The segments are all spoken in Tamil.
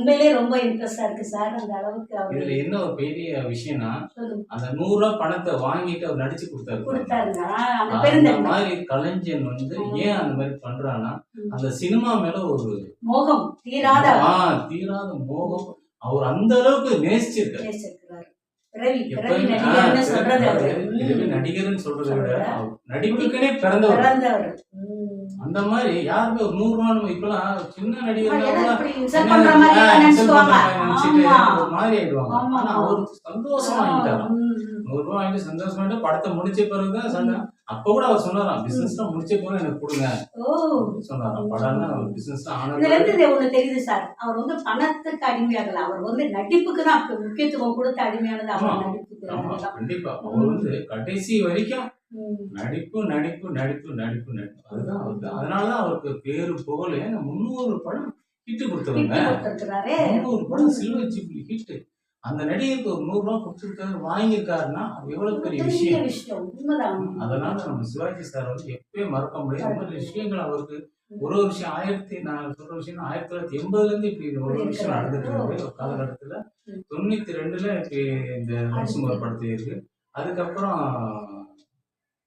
உண்மையிலேயே ரொம்ப இன்ட்ரெஸ்டா இருக்கு சார். அந்த அளவுக்கு அவரு இதுல என்ன ஒரு பெரிய விஷயம்னா, சொல்லுங்க. அந்த ரூ. 100 பணத்த வாங்கிட்டு அவர் நடிச்சு குடுத்தாரு பாருங்க. குடுத்தாருங்க. அந்த அந்த பெருந்தன்மை. மாரி கலைஞன் வந்து ஏன் அந்த மாரி பண்றான்னா, அந்த சினிமா மேல ஒரு மோகம் தீராத தீராத மோகம். அவர் அந்த அளவுக்கு நேசிச்சிருக்காரு. நேசிக்கிறாரு. பிறவி எப்பவுமே நடிகர்னு சொல்றது அவரு. பிறவி நடிகர்ன்னு சொல்றத விட, நடிப்புக்குன்னே பிறந்தவர். பிறந்தவர். அந்த மாரி யாருமே ஒரு ரூ. 100 இப்பலாம் சின்ன நடிகர்னா கூட இப்படி இன்சல்ட் பண்ற மாதிரி நினைச்சுக்குவாங்க. நினைச்சிட்டு ஆமா. ஒரு மாரி ஆயிடுவாங்க. ஆமா. ஆனா அவருக்கு சந்தோஷமா வாங்கிட்டாராம். ரூ. 100 வாங்கிட்டு சந்தோஷமாயிட்டு படத்த முடிச்ச பிறகுதான் சொன்னேன். அப்ப கூட அவர் சொன்னாராம், பிசினஸ்லாம் முடிச்ச பிறகு எனக்கு குடுங்க சொன்னாராம். படம்னா அவர் பிசினஸ்லாம் ஆன இதுல இருந்து ஒண்ணு தெரியுது சார். அவர் வந்து பணத்துக்கு அடிமையாகல. அவர் வந்து நடிப்புக்கு தான் முக்கியத்துவம் கொடுத்து அடிமையானது அவர் நடிப்புக்கு. கண்டிப்பா. அவர் வந்து கடைசி வரைக்கும் நடிப்பு நடிப்பு நடிப்பு நடிப்பு நடிப்பு அதுதான் அவருக்கு. அதனாலதான் அவருக்கு பேரு புகழ். 300 படம் ஹிட் கொடுத்தவங்க. 300 படம் சில்வர் ஜூப்ளி ஹிட். அந்த நடிகருக்கு ஒரு ரூ. 100 கொடுத்துருக்காரு, வாங்கியிருக்காருன்னா எவ்வளவு பெரிய விஷயம். அதனால நம்ம சிவாஜி சார் வந்து எப்பயும் மறக்க முடியாது. இந்த மாதிரி விஷயங்கள் அவருக்கு ஒரு விஷயம் நான் சொல்ற விஷயம் 1980ல இருந்து இப்படி ஒரு விஷயம் நடந்துட்டு இருக்கு. ஒரு காலகட்டத்துல 92ல இப்படி இந்த நரசிம்மர் படத்தை இருக்கு. அதுக்கப்புறம்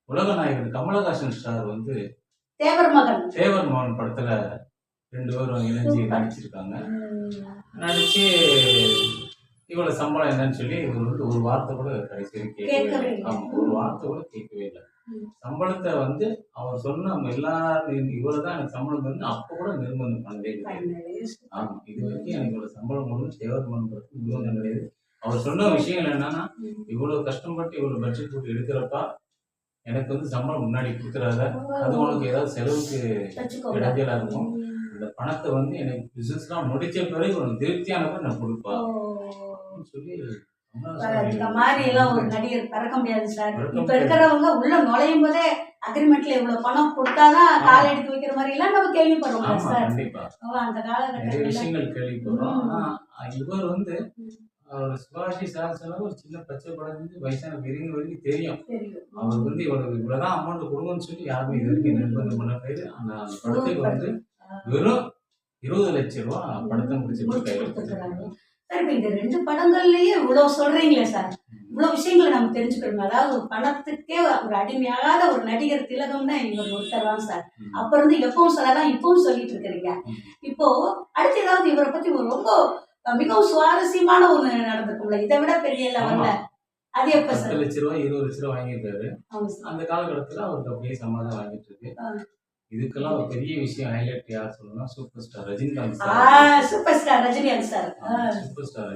உலக நாயகன் கமலஹாசன் சார் வந்து தேவர் மகன் படத்துல 2 பேரும் இணைஞ்சு நடிச்சிருக்காங்க. நடிச்சு இவ்வளவு சம்பளம் என்னன்னு சொல்லி இவர் வந்து ஒரு வார்த்தை கூட கடைசி கேட்கவே இல்லை. ஆமா, ஒரு வார்த்தை கூட கேட்கவே இல்லை. சம்பளத்தை வந்து அவர் சொன்ன எல்லாரும் இவ்வளவுதான் எனக்கு சம்பளம் வந்து அப்ப கூட நிர்பந்தம் பண்ணவே கிடையாது. ஆமா, இது வரைக்கும் எனக்கு இவ்வளவு சம்பளம் கொடுத்து தேவர் மகன் படத்துக்கு நிர்பந்தம் கிடையாது. அவர் சொன்ன விஷயங்கள் என்னன்னா, இவ்வளவு கஷ்டப்பட்டு இவ்வளவு பட்ஜெட் போட்டு எடுக்கிறப்பா எனக்கு வந்து சம்பளம் முன்னாடி கொடுக்குறாங்க, அது உனக்கு ஏதாவது செலவுக்கு இடைஞ்சலா இருக்கும். இந்த பணத்தை வந்து எனக்கு பிசினஸ்லாம் முடிச்ச பிறகு உனக்கு திருப்தியானப்ப நான் கொடுப்பா சொல்லி இந்த மாதிரி எல்லாம் ஒரு நடிகர் பறக்க முடியாது சார். இப்ப இருக்கிறவங்க உள்ள நுழையும் போதே அக்ரிமெண்ட்ல இவ்வளவு பணம் கொடுத்தாதான் கால் எடுத்து வைக்கிற மாதிரி எல்லாம் நம்ம கேள்விப்படுறோம் சார். கண்டிப்பா அந்த காலகட்டத்தில் விஷயங்கள் கேள்விப்படுறோம். ஆனா இவர் வந்து சிவாஜி சார் சொன்ன ஒரு சின்ன பச்சை படம் வயசான பெரியவங்க வரைக்கும் தெரியும். அவர் வந்து இவ்வளவுதான் அமௌண்ட் கொடுங்கன்னு சொல்லி யாருமே இது வரைக்கும் நிர்பந்தம் பண்ண பேரு. அந்த படத்துக்கு வந்து வெறும் 20 லட்சம் ரூபாய் படத்தை முடிச்சு சார். இந்த 2 படங்கள்லயே இவ்வளவு சொல்றீங்களே சார், இவ்வளவு விஷயங்களை நம்ம தெரிஞ்சுக்கணும். அதாவது ஒரு பணத்துக்கே ஒரு அடிமையாகாத ஒரு நடிகர் திலகம்னா இவர் ஒருத்தர் தான் சார். அப்ப இருந்து எப்பவும் சொல்லலாம், இப்பவும் சொல்லிட்டு இருக்கிறீங்க. இப்போ அடுத்து ஏதாவது இவரை பத்தி ஒரு ரொம்ப மிகவும் சுவாரஸ்யமான ஒண்ணு நடந்திருக்கும்ல, இதை விட பெரிய லெவல்ல? அது எப்ப சார்? 10 லட்சம் ரூபாய் 20 லட்சம் ரூபாய் வாங்கியிருக்காரு. அந்த காலகட்டத்துல அவருக்கு அப்படியே சமாதானம் வாங்கிட்டு இருக்கு. இதுக்கெல்லாம் ஒரு பெரிய விஷயம் ஹைலைட் யார் சொல்லணும்னா super star Rajinikanth sir. Super star Rajinikanth sir. Super star